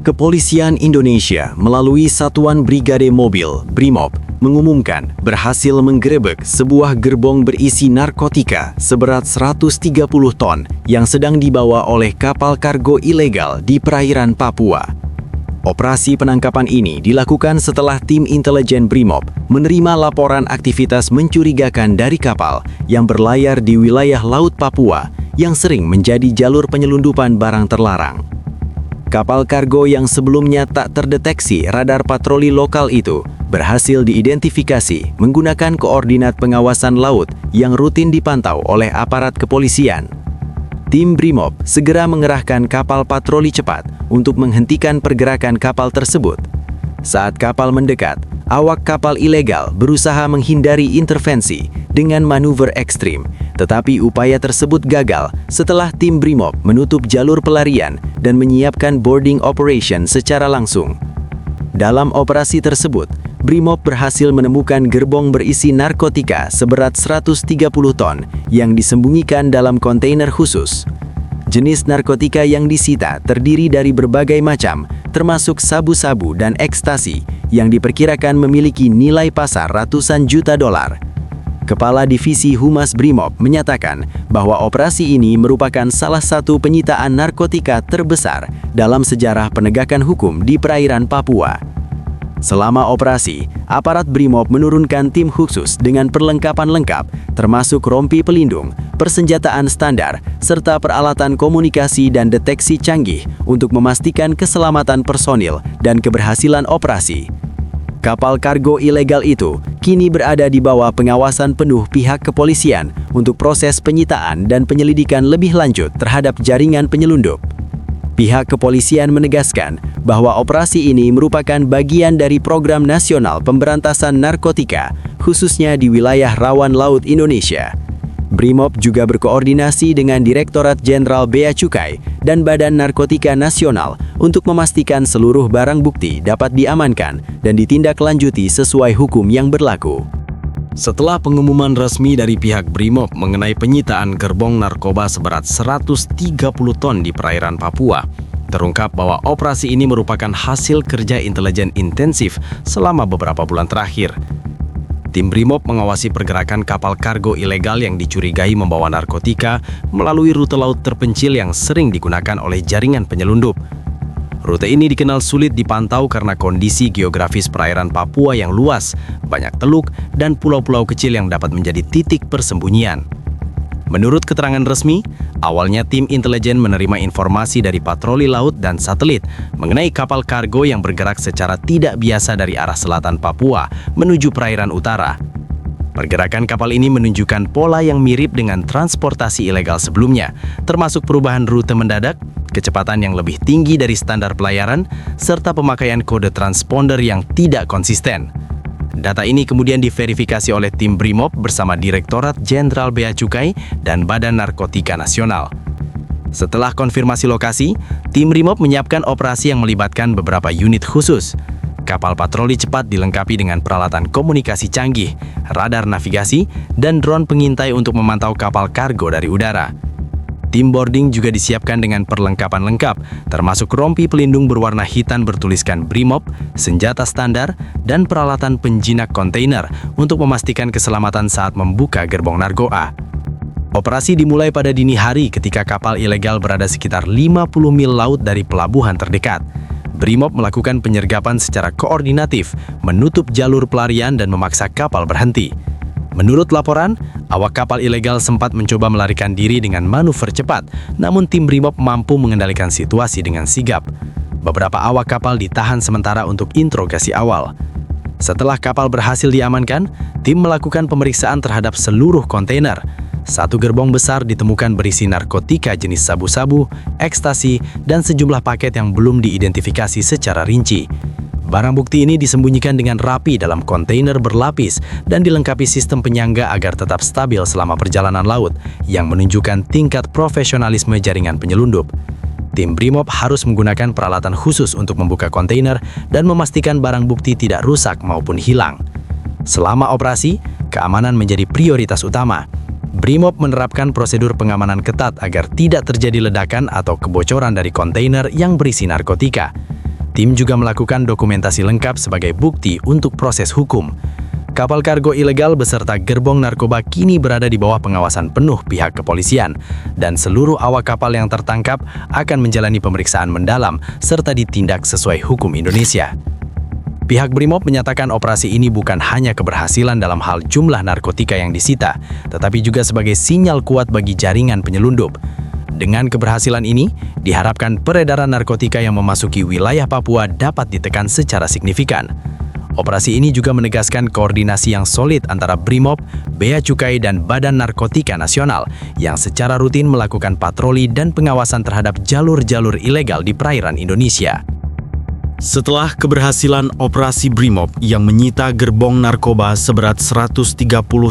Kepolisian Indonesia melalui Satuan Brigade Mobil (Brimob) mengumumkan berhasil menggerebek sebuah gerbong berisi narkotika seberat 130 ton yang sedang dibawa oleh kapal kargo ilegal di perairan Papua. Operasi penangkapan ini dilakukan setelah tim intelijen Brimob menerima laporan aktivitas mencurigakan dari kapal yang berlayar di wilayah Laut Papua yang sering menjadi jalur penyelundupan barang terlarang. Kapal kargo yang sebelumnya tak terdeteksi radar patroli lokal itu berhasil diidentifikasi menggunakan koordinat pengawasan laut yang rutin dipantau oleh aparat kepolisian. Tim Brimob segera mengerahkan kapal patroli cepat untuk menghentikan pergerakan kapal tersebut. Saat kapal mendekat, awak kapal ilegal berusaha menghindari intervensi dengan manuver ekstrim, tetapi upaya tersebut gagal setelah tim Brimob menutup jalur pelarian dan menyiapkan boarding operation secara langsung. Dalam operasi tersebut, Brimob berhasil menemukan gerbong berisi narkotika seberat 130 ton yang disembunyikan dalam kontainer khusus. Jenis narkotika yang disita terdiri dari berbagai macam, termasuk sabu-sabu dan ekstasi yang diperkirakan memiliki nilai pasar ratusan juta dolar. Kepala Divisi Humas Brimob menyatakan bahwa operasi ini merupakan salah satu penyitaan narkotika terbesar dalam sejarah penegakan hukum di perairan Papua. Selama operasi, aparat Brimob menurunkan tim khusus dengan perlengkapan lengkap, termasuk rompi pelindung, persenjataan standar, serta peralatan komunikasi dan deteksi canggih untuk memastikan keselamatan personil dan keberhasilan operasi. Kapal kargo ilegal itu kini berada di bawah pengawasan penuh pihak kepolisian untuk proses penyitaan dan penyelidikan lebih lanjut terhadap jaringan penyelundup. Pihak kepolisian menegaskan bahwa operasi ini merupakan bagian dari program nasional pemberantasan narkotika, khususnya di wilayah rawan laut Indonesia. Brimob juga berkoordinasi dengan Direktorat Jenderal Bea Cukai dan Badan Narkotika Nasional untuk memastikan seluruh barang bukti dapat diamankan dan ditindaklanjuti sesuai hukum yang berlaku. Setelah pengumuman resmi dari pihak Brimob mengenai penyitaan gerbong narkoba seberat 130 ton di perairan Papua, terungkap bahwa operasi ini merupakan hasil kerja intelijen intensif selama beberapa bulan terakhir. Tim Brimob mengawasi pergerakan kapal kargo ilegal yang dicurigai membawa narkotika melalui rute laut terpencil yang sering digunakan oleh jaringan penyelundup. Rute ini dikenal sulit dipantau karena kondisi geografis perairan Papua yang luas, banyak teluk, dan pulau-pulau kecil yang dapat menjadi titik persembunyian. Menurut keterangan resmi, awalnya tim intelijen menerima informasi dari patroli laut dan satelit mengenai kapal kargo yang bergerak secara tidak biasa dari arah selatan Papua menuju perairan utara. Pergerakan kapal ini menunjukkan pola yang mirip dengan transportasi ilegal sebelumnya, termasuk perubahan rute mendadak, kecepatan yang lebih tinggi dari standar pelayaran, serta pemakaian kode transponder yang tidak konsisten. Data ini kemudian diverifikasi oleh tim Brimob bersama Direktorat Jenderal Bea Cukai dan Badan Narkotika Nasional. Setelah konfirmasi lokasi, tim Brimob menyiapkan operasi yang melibatkan beberapa unit khusus. Kapal patroli cepat dilengkapi dengan peralatan komunikasi canggih, radar navigasi, dan drone pengintai untuk memantau kapal kargo dari udara. Tim boarding juga disiapkan dengan perlengkapan lengkap, termasuk rompi pelindung berwarna hitam bertuliskan Brimob, senjata standar, dan peralatan penjinak kontainer untuk memastikan keselamatan saat membuka gerbong narkoba. Operasi dimulai pada dini hari ketika kapal ilegal berada sekitar 50 mil laut dari pelabuhan terdekat. Brimob melakukan penyergapan secara koordinatif, menutup jalur pelarian dan memaksa kapal berhenti. Menurut laporan, awak kapal ilegal sempat mencoba melarikan diri dengan manuver cepat, namun tim Brimob mampu mengendalikan situasi dengan sigap. Beberapa awak kapal ditahan sementara untuk interogasi awal. Setelah kapal berhasil diamankan, tim melakukan pemeriksaan terhadap seluruh kontainer. Satu gerbong besar ditemukan berisi narkotika jenis sabu-sabu, ekstasi, dan sejumlah paket yang belum diidentifikasi secara rinci. Barang bukti ini disembunyikan dengan rapi dalam kontainer berlapis dan dilengkapi sistem penyangga agar tetap stabil selama perjalanan laut, yang menunjukkan tingkat profesionalisme jaringan penyelundup. Tim Brimob harus menggunakan peralatan khusus untuk membuka kontainer dan memastikan barang bukti tidak rusak maupun hilang. Selama operasi, keamanan menjadi prioritas utama. Brimob menerapkan prosedur pengamanan ketat agar tidak terjadi ledakan atau kebocoran dari kontainer yang berisi narkotika. Tim juga melakukan dokumentasi lengkap sebagai bukti untuk proses hukum. Kapal kargo ilegal beserta gerbong narkoba kini berada di bawah pengawasan penuh pihak kepolisian, dan seluruh awak kapal yang tertangkap akan menjalani pemeriksaan mendalam serta ditindak sesuai hukum Indonesia. Pihak Brimob menyatakan operasi ini bukan hanya keberhasilan dalam hal jumlah narkotika yang disita, tetapi juga sebagai sinyal kuat bagi jaringan penyelundup. Dengan keberhasilan ini, diharapkan peredaran narkotika yang memasuki wilayah Papua dapat ditekan secara signifikan. Operasi ini juga menegaskan koordinasi yang solid antara Brimob, Bea Cukai, dan Badan Narkotika Nasional yang secara rutin melakukan patroli dan pengawasan terhadap jalur-jalur ilegal di perairan Indonesia. Setelah keberhasilan operasi Brimob yang menyita gerbong narkoba seberat 130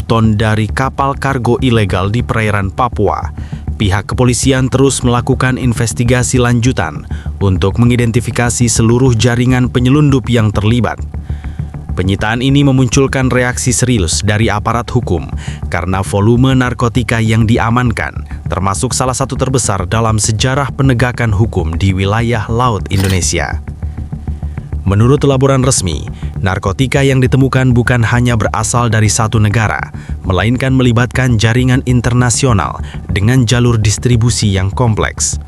ton dari kapal kargo ilegal di perairan Papua, pihak kepolisian terus melakukan investigasi lanjutan untuk mengidentifikasi seluruh jaringan penyelundup yang terlibat. Penyitaan ini memunculkan reaksi serius dari aparat hukum karena volume narkotika yang diamankan termasuk salah satu terbesar dalam sejarah penegakan hukum di wilayah laut Indonesia. Menurut laporan resmi, narkotika yang ditemukan bukan hanya berasal dari satu negara, melainkan melibatkan jaringan internasional dengan jalur distribusi yang kompleks.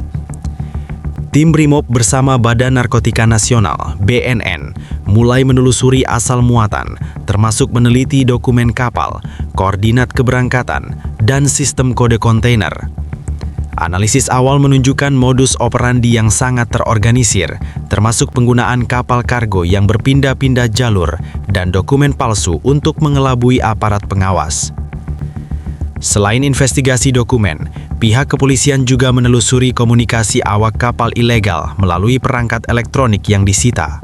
Tim Brimob bersama Badan Narkotika Nasional (BNN) mulai menelusuri asal muatan, termasuk meneliti dokumen kapal, koordinat keberangkatan, dan sistem kode kontainer. Analisis awal menunjukkan modus operandi yang sangat terorganisir, termasuk penggunaan kapal kargo yang berpindah-pindah jalur dan dokumen palsu untuk mengelabui aparat pengawas. Selain investigasi dokumen, pihak kepolisian juga menelusuri komunikasi awak kapal ilegal melalui perangkat elektronik yang disita.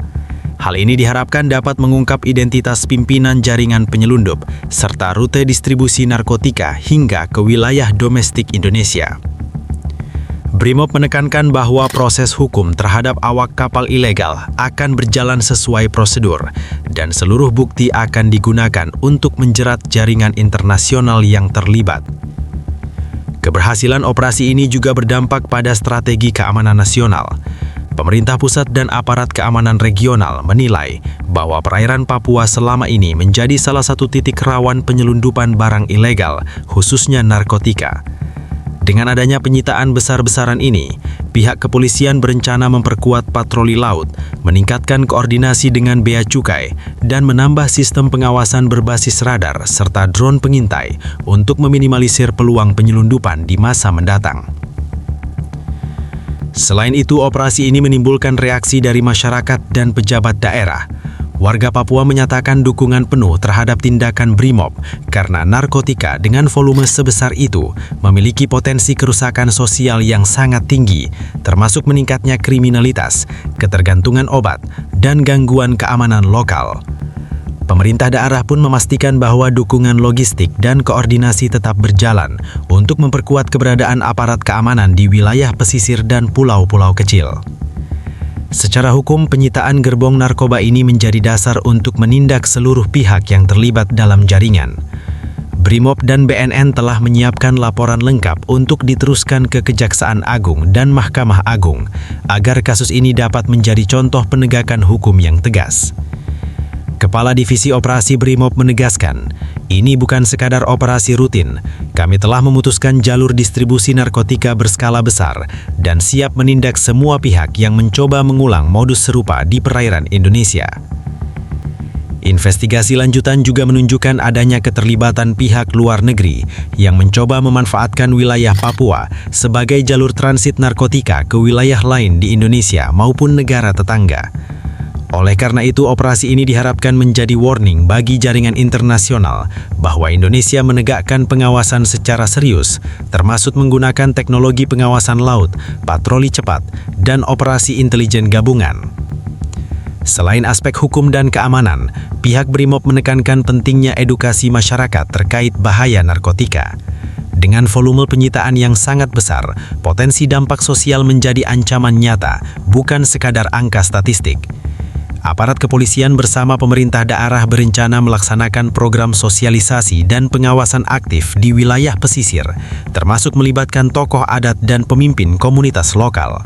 Hal ini diharapkan dapat mengungkap identitas pimpinan jaringan penyelundup serta rute distribusi narkotika hingga ke wilayah domestik Indonesia. Brimob menekankan bahwa proses hukum terhadap awak kapal ilegal akan berjalan sesuai prosedur dan seluruh bukti akan digunakan untuk menjerat jaringan internasional yang terlibat. Keberhasilan operasi ini juga berdampak pada strategi keamanan nasional. Pemerintah pusat dan aparat keamanan regional menilai bahwa perairan Papua selama ini menjadi salah satu titik rawan penyelundupan barang ilegal, khususnya narkotika. Dengan adanya penyitaan besar-besaran ini, pihak kepolisian berencana memperkuat patroli laut, meningkatkan koordinasi dengan Bea Cukai, dan menambah sistem pengawasan berbasis radar serta drone pengintai untuk meminimalisir peluang penyelundupan di masa mendatang. Selain itu, operasi ini menimbulkan reaksi dari masyarakat dan pejabat daerah. Warga Papua menyatakan dukungan penuh terhadap tindakan Brimob karena narkotika dengan volume sebesar itu memiliki potensi kerusakan sosial yang sangat tinggi, termasuk meningkatnya kriminalitas, ketergantungan obat, dan gangguan keamanan lokal. Pemerintah daerah pun memastikan bahwa dukungan logistik dan koordinasi tetap berjalan untuk memperkuat keberadaan aparat keamanan di wilayah pesisir dan pulau-pulau kecil. Secara hukum, penyitaan gerbong narkoba ini menjadi dasar untuk menindak seluruh pihak yang terlibat dalam jaringan. Brimob dan BNN telah menyiapkan laporan lengkap untuk diteruskan ke Kejaksaan Agung dan Mahkamah Agung agar kasus ini dapat menjadi contoh penegakan hukum yang tegas. Kepala Divisi Operasi Brimob menegaskan, ini bukan sekadar operasi rutin. Kami telah memutuskan jalur distribusi narkotika berskala besar dan siap menindak semua pihak yang mencoba mengulang modus serupa di perairan Indonesia. Investigasi lanjutan juga menunjukkan adanya keterlibatan pihak luar negeri yang mencoba memanfaatkan wilayah Papua sebagai jalur transit narkotika ke wilayah lain di Indonesia maupun negara tetangga. Oleh karena itu, operasi ini diharapkan menjadi warning bagi jaringan internasional bahwa Indonesia menegakkan pengawasan secara serius, termasuk menggunakan teknologi pengawasan laut, patroli cepat, dan operasi intelijen gabungan. Selain aspek hukum dan keamanan, pihak Brimob menekankan pentingnya edukasi masyarakat terkait bahaya narkotika. Dengan volume penyitaan yang sangat besar, potensi dampak sosial menjadi ancaman nyata, bukan sekadar angka statistik. Aparat kepolisian bersama pemerintah daerah berencana melaksanakan program sosialisasi dan pengawasan aktif di wilayah pesisir, termasuk melibatkan tokoh adat dan pemimpin komunitas lokal.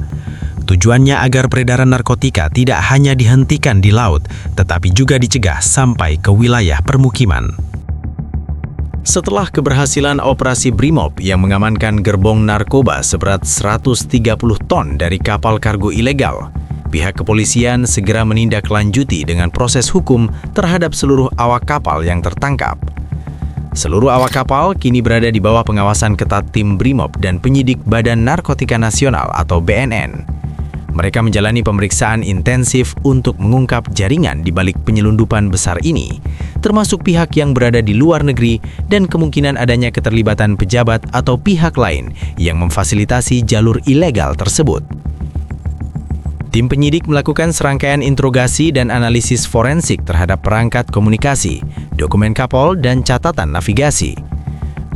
Tujuannya agar peredaran narkotika tidak hanya dihentikan di laut, tetapi juga dicegah sampai ke wilayah permukiman. Setelah keberhasilan operasi Brimob yang mengamankan gerbong narkoba seberat 130 ton dari kapal kargo ilegal, pihak kepolisian segera menindaklanjuti dengan proses hukum terhadap seluruh awak kapal yang tertangkap. Seluruh awak kapal kini berada di bawah pengawasan ketat tim Brimob dan penyidik Badan Narkotika Nasional atau BNN. Mereka menjalani pemeriksaan intensif untuk mengungkap jaringan di balik penyelundupan besar ini, termasuk pihak yang berada di luar negeri dan kemungkinan adanya keterlibatan pejabat atau pihak lain yang memfasilitasi jalur ilegal tersebut. Tim penyidik melakukan serangkaian interogasi dan analisis forensik terhadap perangkat komunikasi, dokumen kapal, dan catatan navigasi.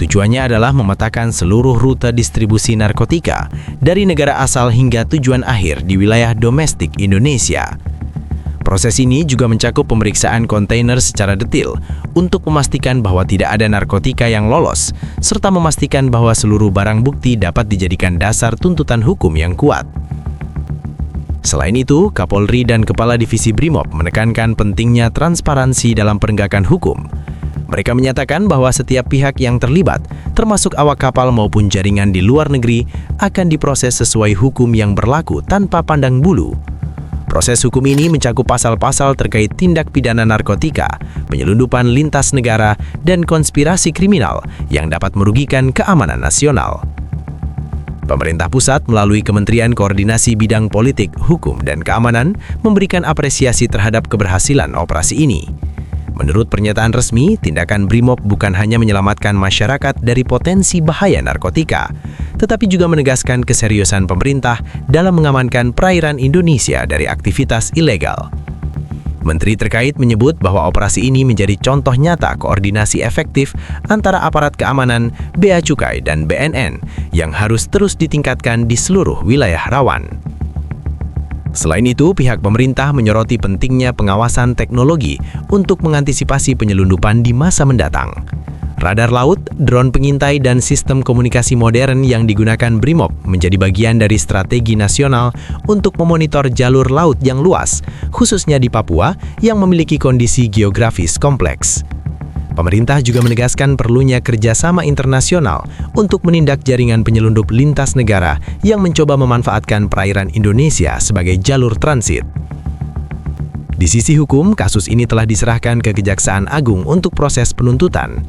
Tujuannya adalah memetakan seluruh rute distribusi narkotika dari negara asal hingga tujuan akhir di wilayah domestik Indonesia. Proses ini juga mencakup pemeriksaan kontainer secara detail untuk memastikan bahwa tidak ada narkotika yang lolos, serta memastikan bahwa seluruh barang bukti dapat dijadikan dasar tuntutan hukum yang kuat. Selain itu, Kapolri dan Kepala Divisi Brimob menekankan pentingnya transparansi dalam penegakan hukum. Mereka menyatakan bahwa setiap pihak yang terlibat, termasuk awak kapal maupun jaringan di luar negeri, akan diproses sesuai hukum yang berlaku tanpa pandang bulu. Proses hukum ini mencakup pasal-pasal terkait tindak pidana narkotika, penyelundupan lintas negara, dan konspirasi kriminal yang dapat merugikan keamanan nasional. Pemerintah pusat melalui Kementerian Koordinasi Bidang Politik, Hukum, dan Keamanan memberikan apresiasi terhadap keberhasilan operasi ini. Menurut pernyataan resmi, tindakan Brimob bukan hanya menyelamatkan masyarakat dari potensi bahaya narkotika, tetapi juga menegaskan keseriusan pemerintah dalam mengamankan perairan Indonesia dari aktivitas ilegal. Menteri terkait menyebut bahwa operasi ini menjadi contoh nyata koordinasi efektif antara aparat keamanan, Bea Cukai, dan BNN yang harus terus ditingkatkan di seluruh wilayah rawan. Selain itu, pihak pemerintah menyoroti pentingnya pengawasan teknologi untuk mengantisipasi penyelundupan di masa mendatang. Radar laut, drone pengintai, dan sistem komunikasi modern yang digunakan Brimob menjadi bagian dari strategi nasional untuk memonitor jalur laut yang luas, khususnya di Papua yang memiliki kondisi geografis kompleks. Pemerintah juga menegaskan perlunya kerjasama internasional untuk menindak jaringan penyelundup lintas negara yang mencoba memanfaatkan perairan Indonesia sebagai jalur transit. Di sisi hukum, kasus ini telah diserahkan ke Kejaksaan Agung untuk proses penuntutan.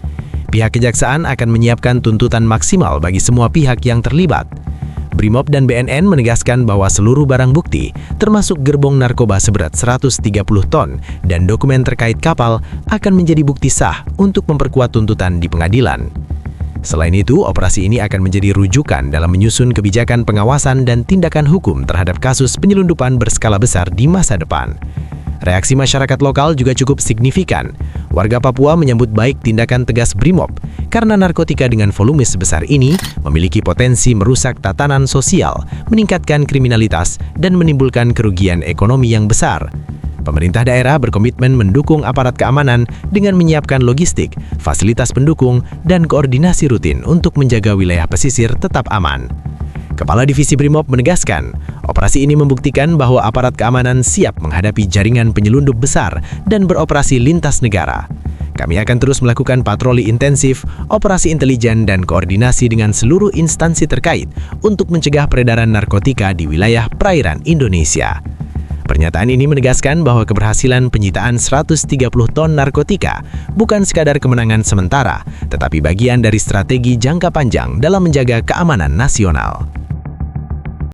Pihak kejaksaan akan menyiapkan tuntutan maksimal bagi semua pihak yang terlibat. Brimob dan BNN menegaskan bahwa seluruh barang bukti, termasuk gerbong narkoba seberat 130 ton dan dokumen terkait kapal, akan menjadi bukti sah untuk memperkuat tuntutan di pengadilan. Selain itu, operasi ini akan menjadi rujukan dalam menyusun kebijakan pengawasan dan tindakan hukum terhadap kasus penyelundupan berskala besar di masa depan. Reaksi masyarakat lokal juga cukup signifikan. Warga Papua menyambut baik tindakan tegas Brimob karena narkotika dengan volume sebesar ini memiliki potensi merusak tatanan sosial, meningkatkan kriminalitas, dan menimbulkan kerugian ekonomi yang besar. Pemerintah daerah berkomitmen mendukung aparat keamanan dengan menyiapkan logistik, fasilitas pendukung, dan koordinasi rutin untuk menjaga wilayah pesisir tetap aman. Kepala Divisi Brimob menegaskan, operasi ini membuktikan bahwa aparat keamanan siap menghadapi jaringan penyelundup besar dan beroperasi lintas negara. Kami akan terus melakukan patroli intensif, operasi intelijen, dan koordinasi dengan seluruh instansi terkait untuk mencegah peredaran narkotika di wilayah perairan Indonesia. Pernyataan ini menegaskan bahwa keberhasilan penyitaan 130 ton narkotika bukan sekadar kemenangan sementara, tetapi bagian dari strategi jangka panjang dalam menjaga keamanan nasional.